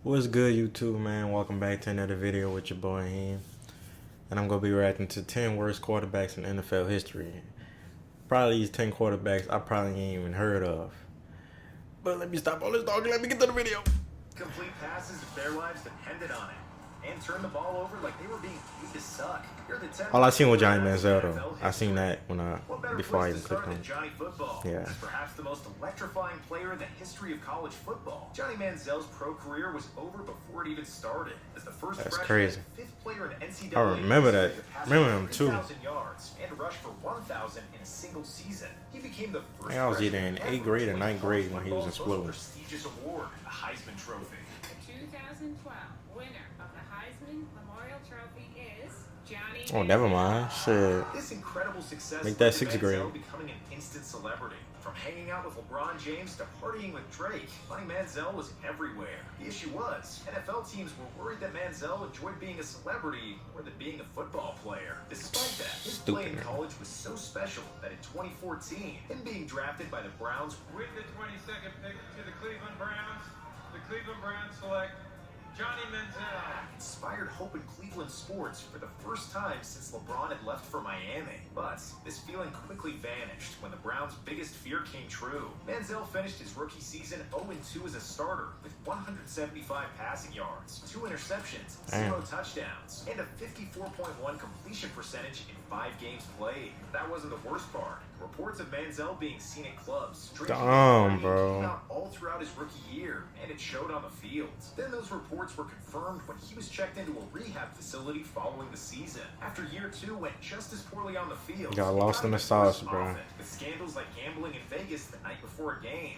What's good, YouTube, man? Welcome back to another video with your boy Heem. And I'm going to be reacting to 10 worst quarterbacks in NFL history. Probably these 10 quarterbacks I probably ain't even heard of. But let me stop all this talking. Let me get to the video. Complete passes if their lives depended on it. And turn the ball over like they were being paid to suck. All I seen was Johnny Manziel, though. I seen that before I even clicked on. Johnny Football. Yeah. He's perhaps the most electrifying player in the history of college football. Johnny Manziel's pro career was over before it even started. As the first crazy. fifth player in NCAA. I remember that. Remember him too. Yards and rushed for 1,000 in a single season. He became the first. I was either in 8th grade or 9th grade when he was in school. Prestigious award, the Heisman Trophy. The 2012 winner of the Heisman Memorial Trophy is Johnny. Oh, never mind. Shit. This incredible success make that 6th grade. Becoming an instant celebrity. From hanging out with LeBron James to partying with Drake, Johnny Manziel was everywhere. The issue was, NFL teams were worried that Manziel enjoyed being a celebrity more than being a football player. Despite that, his play in college was so special that in 2014, him being drafted by the Browns with the 22nd pick to the Cleveland Browns select Johnny Manziel. Inspired hope in Cleveland sports for the first time since LeBron had left for Miami. But this feeling quickly vanished when the Browns' biggest fear came true. Manziel finished his rookie season 0-2 as a starter with 175 passing yards, 2 interceptions, 0 touchdowns, and a 54.1 completion percentage in 5 games played. That wasn't the worst part. Reports of Manziel being seen at clubs, drinking, bro. came out all throughout his rookie year, and it showed on the field. Then those reports were confirmed when he was checked into a rehab facility following the season. After year 2 went just as poorly on the field. Got lost in the sauce, bro. With scandals like gambling in Vegas the night before a game.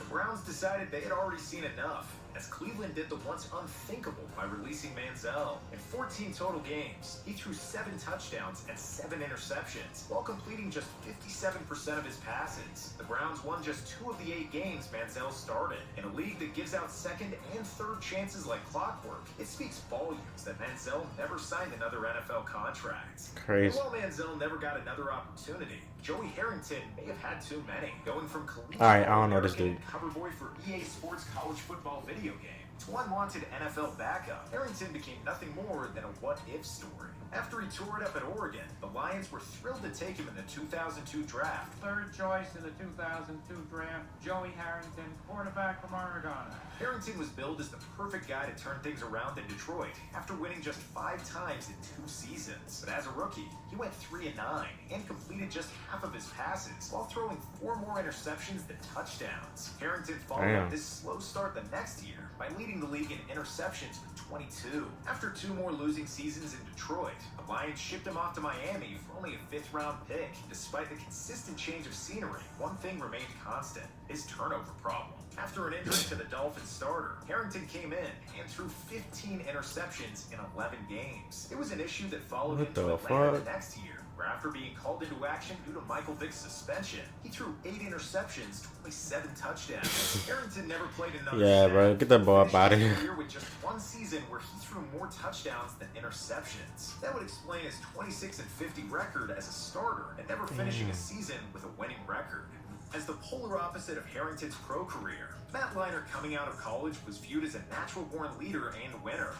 The Browns decided they had already seen enough, as Cleveland did the once unthinkable by releasing Manziel. In 14 total games, he threw 7 touchdowns and 7 interceptions, while completing just 57% of his passes. The Browns won just 2 of the 8 games Manziel started. In a league that gives out second and third chances like clockwork, it speaks volumes that Manziel never signed another NFL contract. Crazy. And while Manziel never got another opportunity, Joey Harrington may have had too many, going from collegiate I don't know this dude. cover boy for EA Sports college football video game to unwanted NFL backup. Harrington became nothing more than a what-if story. After he tore it up at Oregon, the Lions were thrilled to take him in the 2002 draft. Third choice in the 2002 draft, Joey Harrington, quarterback from Oregon. Harrington was billed as the perfect guy to turn things around in Detroit after winning just 5 times in 2 seasons. But as a rookie, he went 3-9 and completed just half of his passes while throwing 4 more interceptions than touchdowns. Harrington followed up this slow start the next year by leading the league in interceptions with 22. After 2 more losing seasons in Detroit, the Lions shipped him off to Miami for only a 5th-round pick. Despite the consistent change of scenery, one thing remained constant: his turnover problem. After an injury to the Dolphins starter, Harrington came in and threw 15 interceptions in 11 games. It was an issue that followed him to Atlanta the next year, where after being called into action due to Michael Vick's suspension, he threw 8 interceptions to only 7 touchdowns. Harrington never played another snap. Bro, get that ball up out of here. With just 1 season where he threw more touchdowns than interceptions. That would explain his 26-50 record as a starter and never finishing a season with a winning record. As the polar opposite of Harrington's pro career, Matt Leinart coming out of college was viewed as a natural-born leader and winner.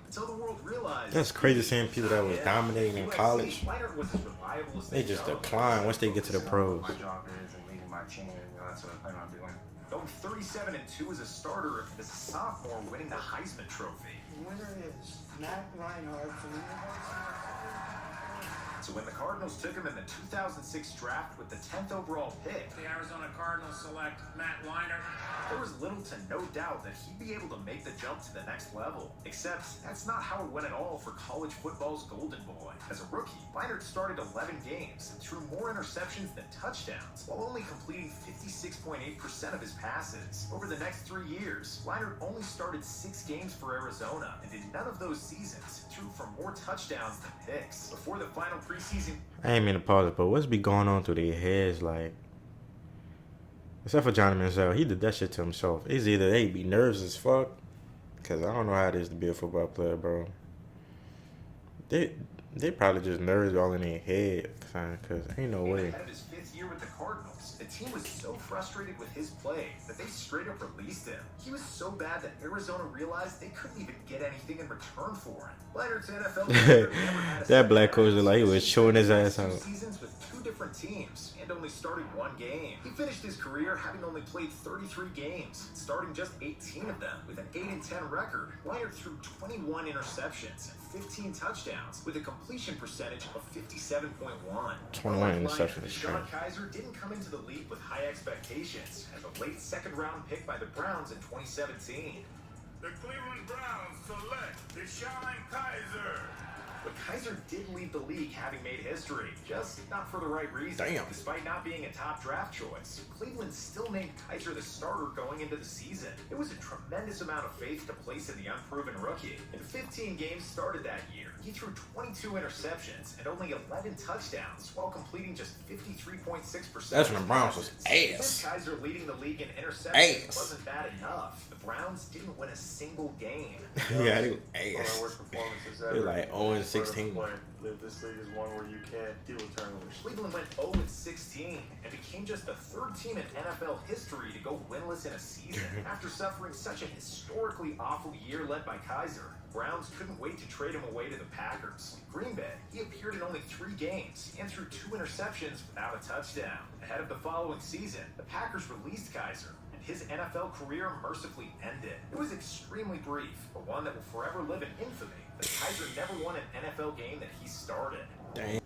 Until the world realized that's crazy seeing people that was dominating in college. They just decline once they get to the pros. My job is and leading my team, that's what I plan on doing. Going 37-2 as a starter and as a sophomore winning the Heisman Trophy. The winner is Matt Leinart from the University of So when the Cardinals took him in the 2006 draft with the 10th overall pick, The Arizona Cardinals select Matt Leinart. there was little to no doubt that he'd be able to make the jump to the next level. Except that's not how it went at all for college football's golden boy. As a rookie, Leinart started 11 games and threw more interceptions than touchdowns, while only completing 56.8% of his passes. Over the next 3 years, Leinart only started 6 games for Arizona, and in none of those seasons threw for more touchdowns than picks. Before the final preseason, I ain't mean to pause it, but what's be going on through their heads, like? Except for Johnny Manziel, he did that shit to himself. It's either they be nervous as fuck, because I don't know how it is to be a football player, bro. They probably just nervous all in their head, because ain't no way. ahead of his 5th his year with the Cardinals, the team was so frustrated with his play that they straight up released him. He was so bad that Arizona realized they couldn't even get anything in return for him. Leonard's NFL career never had a That black coach second looked like he was chewing his ass two out. seasons with two different teams and only started one game. He finished his career having only played 33 games, starting just 18 of them with an 8-10 record. Leonard threw 21 interceptions and 15 touchdowns with a completion percentage of 57.1. 21 interceptions is Deshaun crazy. Kaiser didn't come into the league with high expectations as a late second-round pick by the Browns in 2017. The Cleveland Browns select Deshaun Kaiser. But Kaiser did lead the league having made history, just not for the right reason. Damn. Despite not being a top draft choice, Cleveland still named Kaiser the starter going into the season. It was a tremendous amount of faith to place in the unproven rookie. In 15 games started that year, he threw 22 interceptions and only 11 touchdowns while completing just 53.6%. That's when the Browns was Since ass. Kaiser leading the league in interceptions Ass. wasn't bad enough. The Browns didn't win a single game. Yeah, they was One of the ass. worst performances They ever. like 0-16. This league is one where you can't deal with turnovers. Cleveland went 0-16 and became just the third team in NFL history to go winless in a season. After suffering such a historically awful year led by Kaiser, Browns couldn't wait to trade him away to the Packers. Green Bay, he appeared in only 3 games and threw 2 interceptions without a touchdown. Ahead of the following season, the Packers released Kaiser, and his NFL career mercifully ended. It was extremely brief, but one that will forever live in infamy. But Kaiser never won an NFL game that he started. Damn.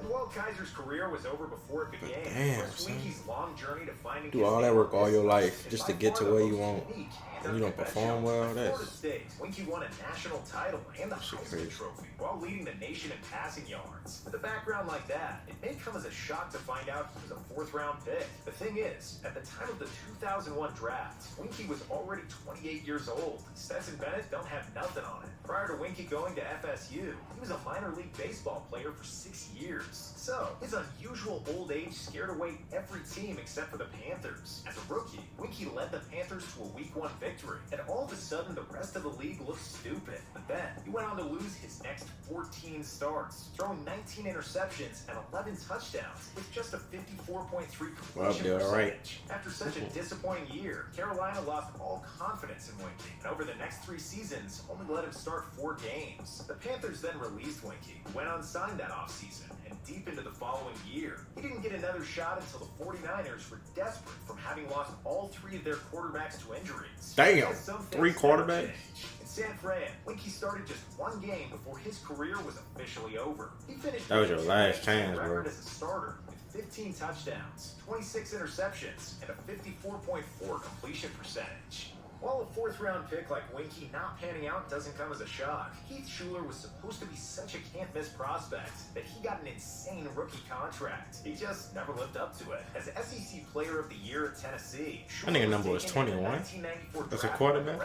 And while Kaiser's career was over before it began, Damn, was son. Winky's long journey to finding Do his all that name work all your is life just to by get to far the where you most want. unique And you don't perform well, At that's Florida State, Winky won a national title and the shit Heisman crazy. Trophy while leading the nation in passing yards. With a background like that, it may come as a shock to find out he was a 4th-round pick. The thing is, at the time of the 2001 draft, Winky was already 28 years old. Stetson Bennett don't have nothing on it. Prior to Winky going to FSU, he was a minor league baseball player for 6 years. So, his unusual old age scared away every team except for the Panthers. As a rookie, Winky led the Panthers to a Week 1 victory, and all of a sudden the rest of the league looked stupid. But then, he went on to lose his next 14 starts, throwing 19 interceptions and 11 touchdowns with just a 54.3 Well, completion they're all right. percentage. After such a disappointing year, Carolina lost all confidence in Winky, and over the next 3 seasons, only let him start 4 games. The Panthers then released Winky, who went unsigned that offseason, and deep into the following year, he didn't get another shot until the 49ers were desperate from having lost all 3 of their quarterbacks to injuries. Damn, Because some 3 things never quarterbacks? change. In San Fran, Winky started just 1 game before his career was officially over. He finished That was your with last a chance, bro. record as a starter with 15 touchdowns, 26 interceptions, and a 54.4 completion percentage. While a 4th-round pick like Winky not panning out doesn't come as a shock, Heath Schuler was supposed to be such a can't-miss prospect that he got an insane rookie contract. He just never lived up to it. As SEC Player of the Year at Tennessee, I think the number was 21. That's a quarterback.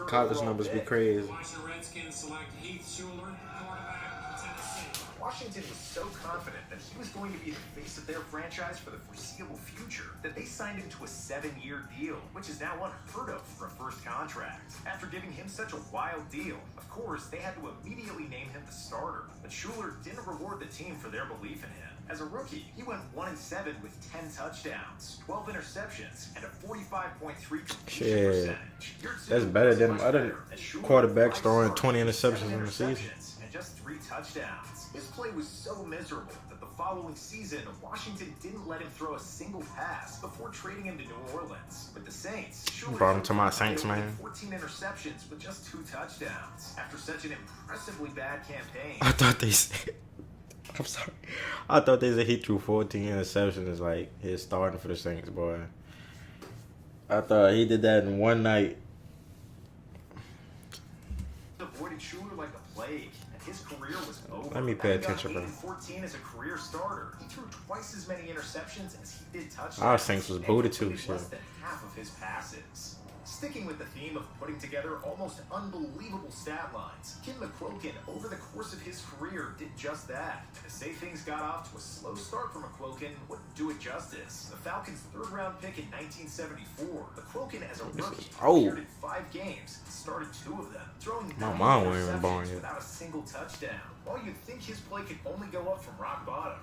College numbers be crazy. Washington Redskins select Heath Schuler, quarterback, Tennessee. Washington was so confident that he was going to be the face of their franchise for the foreseeable future that they signed him to a 7-year deal, which is now unheard of for a first contract. After giving him such a wild deal, of course, they had to immediately name him the starter. But Schuler didn't reward the team for their belief in him. As a rookie, he went 1-7 with 10 touchdowns, 12 interceptions, and a 45.3 completion Shit. percentage. Year 2 That's better was than much other better, as Schuler quarterbacks had throwing 5 20 starts, interceptions 7 in the season. interceptions, and just 3 touchdowns. His play was so miserable that the following season, Washington didn't let him throw a single pass before trading him to New Orleans. With the Saints, Schuler Brought him to my Saints, threw man. 14 interceptions with just 2 touchdowns. After such an impressively bad campaign, I thought they said. I'm sorry. I thought they said he threw 14 interceptions like his starting for the Saints, boy. I thought he did that in one night. avoided Schuler like a plague, and his career was over. Let me pay Then he got attention, 8 bro. and 14 as a career starter. He threw twice as many interceptions as he did touchdowns. Our Saints was and booted too, completed less shit. than half of his passes. Sticking with the theme of putting together almost unbelievable stat lines, Kim McQuilkin, over the course of his career, did just that. And to say things got off to a slow start for McQuilkin wouldn't do it justice. The Falcons' 3rd-round pick in 1974, McQuilkin as a rookie appeared in 5 games and started 2 of them, throwing My 9 mom wasn't even born interceptions yet. without a single touchdown. While you'd think his play could only go up from rock bottom,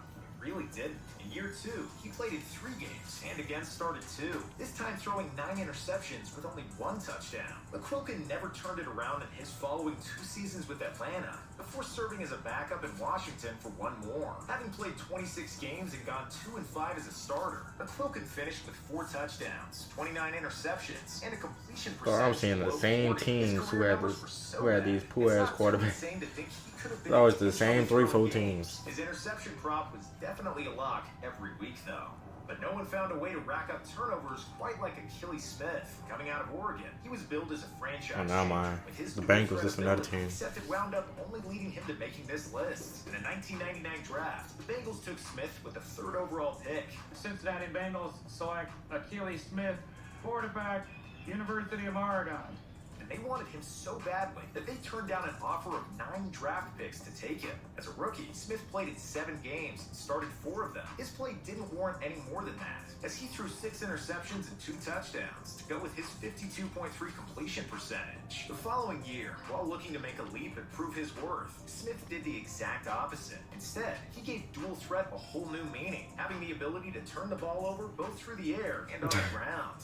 really didn't. In year 2, he played in 3 games and again started 2, this time throwing 9 interceptions with only 1 touchdown. McQuilkin never turned it around in his following 2 seasons with Atlanta, before serving as a backup in Washington for 1 more. Having played 26 games and gone 2-5 as a starter, McQuilkin finished with 4 touchdowns, 29 interceptions, and a completion percentage. I'm seeing the below same 40. teams who had these It's poor ass not too quarterbacks. insane to think he could have been It's always a the same potential 3-4 throwing teams. His interception prop was definitely a lock every week, though. But no one found a way to rack up turnovers quite like Achilles Smith. Coming out of Oregon, he was billed as a franchise. Oh, now changer mine. with his The dual Bengals, threat that's another ability, team. Except it wound up only leading him to making this list. In a 1999 draft, the Bengals took Smith with the 3rd overall pick. The Cincinnati Bengals select Achilles Smith, quarterback, University of Oregon. And they wanted him so badly that they turned down an offer of 9 draft picks to take him. As a rookie, Smith played in 7 games and started 4 of them. His play didn't warrant any more than that, as he threw 6 interceptions and 2 touchdowns to go with his 52.3 completion percentage. The following year, while looking to make a leap and prove his worth, Smith did the exact opposite. Instead, he gave dual threat a whole new meaning, having the ability to turn the ball over both through the air and on the ground.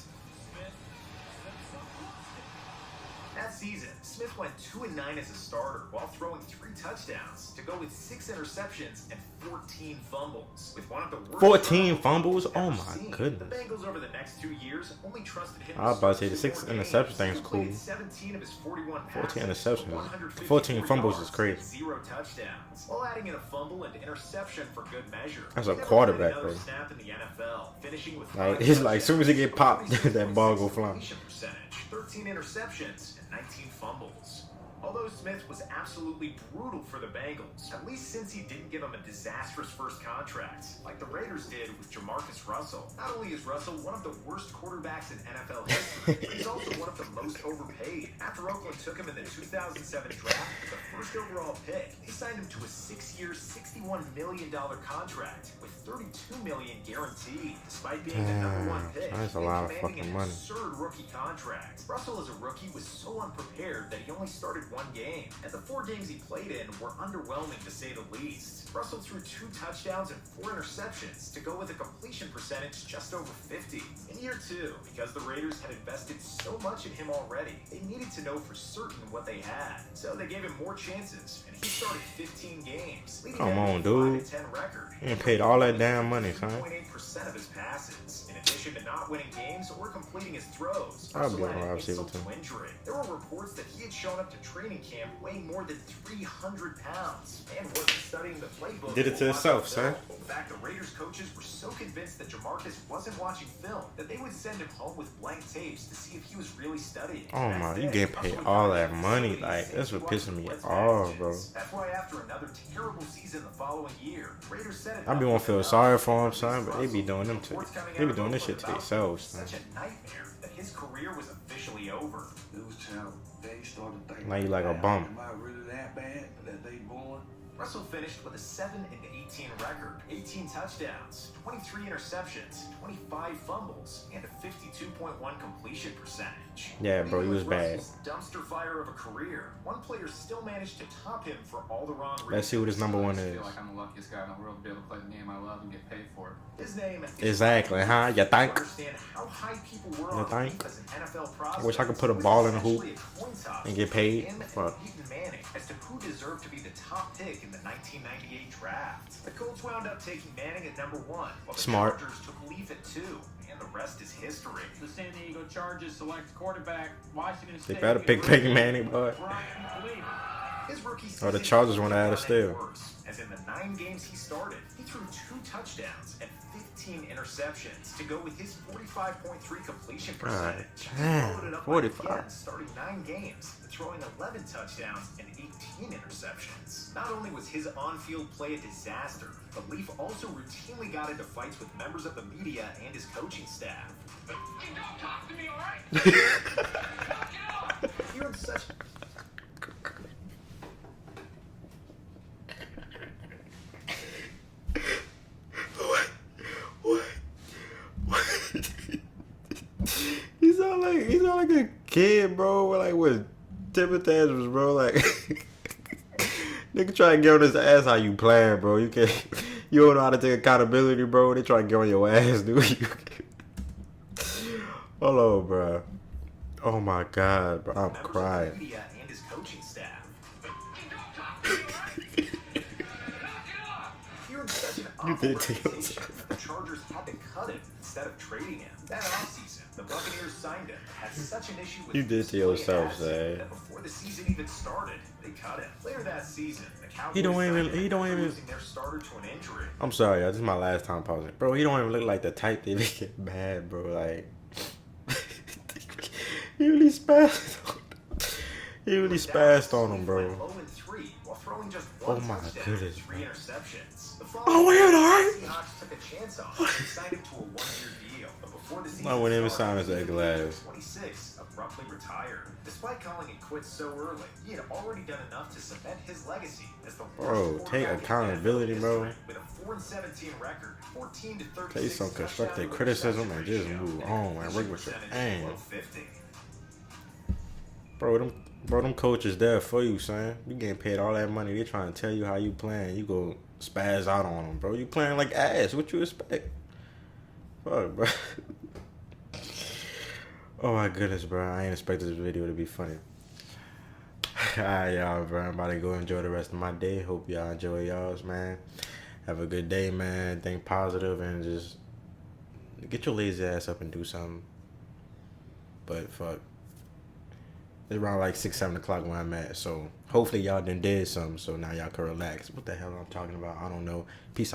That season, Smith went 2-9 as a starter while throwing 3 touchdowns to go with 6 interceptions and 14 fumbles. With one of the worst 14 fumbles? ever Oh my seen. goodness. The Bengals over the next 2 years only trusted him. I was about to say the start 6 2 more interception games. thing's He played cool. 17 of his 41 14 passes, interceptions. 154 14 fumbles is yards, crazy. 0 touchdowns, while adding in a fumble and interception for good measure. That's He a never quarterback, played another bro. snap in the NFL, finishing with Like, 5 it's like, as soon as he get popped, touchdowns, that ball go flying. completion percentage, 13 interceptions, and 19 fumbles. Although Smith was absolutely brutal for the Bengals, at least since he didn't give him a disastrous first contract, like the Raiders did with Jamarcus Russell. Not only is Russell one of the worst quarterbacks in NFL history, but he's also one of the most overpaid. After Oakland took him in the 2007 draft with the 1st overall pick, they signed him to a 6-year, $61 million contract with $32 million guaranteed. Despite being the #1 pick, that's a and lot of commanding fucking an money. absurd rookie contract. Russell as a rookie was so unprepared that he only started 1 game, and the 4 games he played in were underwhelming to say the least. Russell threw 2 touchdowns and 4 interceptions to go with a completion percentage just over 50. In year 2, because the Raiders had invested so much in him already, they needed to know for certain what they had. So they gave him more chances, and he started 15 games, leading Come them on, to a dude. 5-10 record. You ain't paid all that damn money, son. 3.8% of his passes. In addition to not winning games or completing his throws, I'll be Russell on had wide an receiver, insult to injury. There were reports that he had shown up to training camp weighing more than 300 pounds and wasn't studying the playbook. Did it to or himself, watching son. film. In fact, the Raiders coaches were so convinced that Jamarcus wasn't watching film that they would send him home with blank tapes to see if he was really studying. Oh Next my, you day, getting Russell paid would all come that to the money. facility Like, and that's say what he pissing me wasn't off, bro. packages. That's why after another terrible season the following year, Raiders said it I be up wanna with feel enough. sorry for him, At son, least but they be Russell. doing them to, Reports coming they out be of doing this Oakland shit to about themselves, him were son. Such a nightmare that his career was officially over. It was till they started thinking, Now you like a bum. am I really that bad that they born? Russell finished with a 7-18 record, 18 touchdowns, 23 interceptions, 25 fumbles, and a 52.1 completion percentage. Yeah, bro, he Even was with bad. Russell's dumpster fire of a career, one player still managed to top him for all the wrong reasons. Let's see what his number 1 I is. feel like I'm the luckiest guy in the world to be able to play the game I love and get paid for it. His name is Exactly, huh? You think? Understand how high people were You on think? him as an NFL prospect. I wish I could put a It was ball in a hoop essentially a coin toss and get between paid. him and Fuck. Peyton Manning as to who deserved to be the top pick in the 1998 draft. The Colts wound up taking Manning at #1, while the Smart. Chargers took Leaf at 2, and the rest is history. The San Diego Chargers select quarterback, Washington They State. better pick Peyton Manning, boy. Brian Cleveland. His rookie Oh, the season Chargers wanna was add a done steal. worse, as in the 9 games he started, he threw 2 touchdowns and 15 interceptions to go with his 45.3 completion percentage. He damn, followed it up 45. again, starting 9 games, throwing 11 touchdowns and 18 interceptions. Not only was his on-field play a disaster, but Leaf also routinely got into fights with members of the media and his coaching staff. Hey, don't talk to me, all right? You're in such He sound like a kid, bro. Like with temper tantrums, bro. Like nigga try to get on his ass how you playing, bro. You You don't know how to take accountability, bro. They try to get on your ass, dude. Hold on, bro. Oh my God, bro. I'm Members of the crying. media and his coaching staff. Fearing such an You awful did take reputation, yourself. the Chargers had to cut him instead of trading him. That offseason, the Buccaneers signed him. Had such an issue with You did to yourself, Zay. that before the season even started, they cut him. Later that season, the Cowboys He don't signed even- him he don't after even- losing their starter to an injury. I'm sorry, y'all. This is my last time pausing. Bro, he don't even look like the type that get mad, bro. Like, he really spazzed on him. He really spazzed on him, bro. 0-3 while throwing just Oh one my touchdown goodness, and 3 bro. interceptions. The Oh, weird, alright. Seahawks took a chance on him and signed him to a 1-year deal. But before the season I wouldn't even started, sign his he, egg at last. 26, abruptly retired. Despite calling it quits so early, he had already done enough to cement his legacy as the Bro, worst take quarterback in accountability, NFL bro. history, with a 4-17 record, 14 to 36 Take some constructive touchdown criticism and interception just ratio, move and on and completion work with your percentage aim. below 50. Bro, them coaches there for you, son. You getting paid all that money. They trying to tell you how you playing. You go spaz out on them, bro. You playing like ass. What you expect? Fuck, bro. Oh my goodness, bro. I ain't expected this video to be funny. Alright, y'all, bro. I'm about to go enjoy the rest of my day. Hope y'all enjoy y'all's, man. Have a good day, man. Think positive and just get your lazy ass up and do something. But fuck. It's around like 6, 7 o'clock where I'm at. So hopefully y'all done did something. So now y'all can relax. What the hell I'm talking about? I don't know. Peace out.